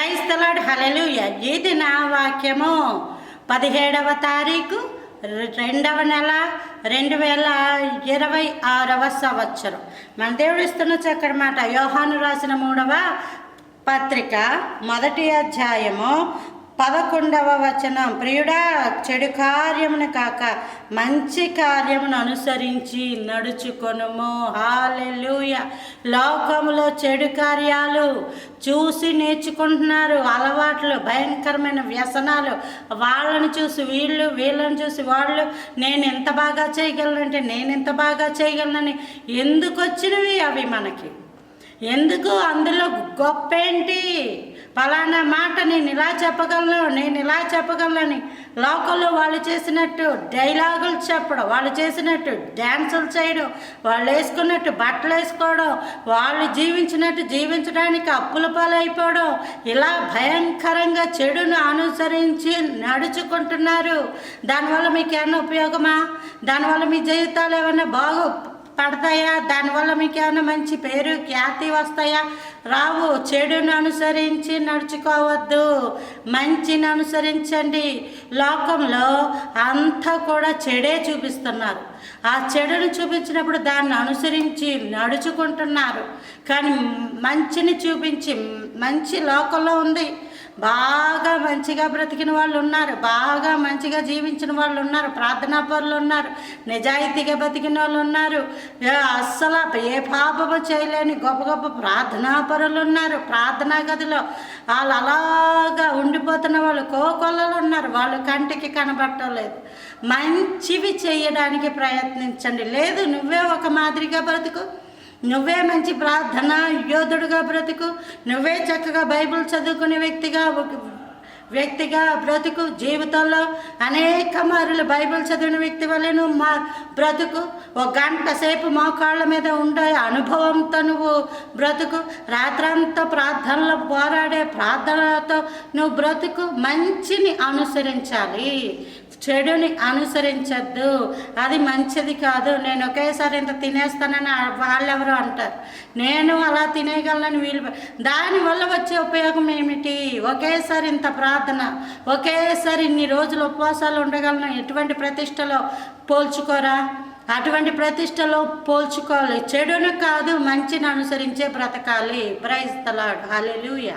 Praise the Lord, హల్లెలూయా. ఇది నా వాక్యము. 17వ తారీఖు 2వ నెల 2026వ సంవత్సరం. మన దేవుడు ఇస్తున్న చక్కటి మాట. యోహాను రాసిన 3వ పత్రిక 1వ అధ్యాయము 11వ వచనం. ప్రియుడా, చెడు కార్యమును కాక మంచి కార్యమును అనుసరించి నడుచుకొనుము. హల్లెలూయా. లోకములో చెడు కార్యాలు చూసి నేర్చుకుంటున్నారు, అలవాట్లు, భయంకరమైన వ్యసనాలు. వాళ్ళని చూసి వీళ్ళని చూసి వాళ్ళు, నేను ఎంత బాగా చేయగలనంటే నేను ఎంత బాగా చేయగలనని. ఎందుకు వచ్చినవి అవి మనకి? ఎందుకు? అందులో గొప్ప ఏంటి? ఫలానా మాట నేను ఇలా చెప్పగలను, లోకల్లో వాళ్ళు చేసినట్టు డైలాగులు చెప్పడం, వాళ్ళు చేసినట్టు డ్యాన్సులు చేయడం, వాళ్ళు వేసుకున్నట్టు బట్టలు వేసుకోవడం, వాళ్ళు జీవించినట్టు జీవించడానికి అప్పుల పాలైపోవడం, ఇలా భయంకరంగా చెడును అనుసరించి నడుచుకుంటున్నారు. దానివల్ల మీకు ఏమైనా ఉపయోగమా? దానివల్ల మీ జీవితాలు ఏమైనా పడతాయా? దానివల్ల మీకు ఏమైనా మంచి పేరు ఖ్యాతి వస్తాయా? రావు. చెడును అనుసరించి నడుచుకోవద్దు, మంచిని అనుసరించండి. లోకంలో అంతా కూడా చెడే చూపిస్తున్నారు. ఆ చెడును చూపించినప్పుడు దాన్ని అనుసరించి నడుచుకుంటున్నారు. కానీ మంచిని చూపించి, మంచి లోకంలో ఉంది. బాగా మంచిగా బ్రతికిన వాళ్ళు ఉన్నారు, బాగా మంచిగా జీవించిన వాళ్ళు ఉన్నారు, ప్రార్థనా పరులు ఉన్నారు, నిజాయితీగా బతికిన వాళ్ళు ఉన్నారు, అస్సలు ఏ పాపము చేయలేని గొప్ప గొప్ప ప్రార్థనా పరులు ఉన్నారు. ప్రార్థనా గదిలో వాళ్ళు అలాగా ఉండిపోతున్న వాళ్ళు కోకొల్లలు ఉన్నారు. వాళ్ళు కంటికి కనబట్టలేదు. మంచివి చేయడానికి ప్రయత్నించండి. లేదు, నువ్వే ఒక మాదిరిగా బ్రతుకు, నువ్వే మంచి ప్రార్థన యోధుడుగా బ్రతుకు, నువ్వే చక్కగా బైబిల్ చదువుకునే వ్యక్తిగా బ్రతుకు. జీవితంలో అనేక మార్లు బైబిల్ చదివిన వ్యక్తి వల్లే నువ్వు బ్రతుకు. ఒక గంట సేపు మోకాళ్ళ మీద ఉండే అనుభవంతో నువ్వు బ్రతుకు. రాత్రంతా ప్రార్థనలో పోరాడే ప్రార్థనలతో నువ్వు బ్రతుకు. మంచిని అనుసరించాలి, చెడుని అనుసరించద్దు. అది మంచిది కాదు. నేను ఒకేసారి ఇంత తినేస్తానని వాళ్ళెవరో అంటారు. నేను అలా తినేయగలనని వీళ్ళు. దానివల్ల వచ్చే ఉపయోగం ఏమిటి? ఒకేసారి ఇంత ప్రార్థన, ఒకేసారి ఇన్ని రోజులు ఉపవాసాలు ఉండగలను. ఎటువంటి ప్రతిష్టలో పోల్చుకోరా? అటువంటి ప్రతిష్టలో పోల్చుకోవాలి. చెడును కాదు, మంచిని అనుసరించే బ్రతకాలి. Praise the Lord, hallelujah.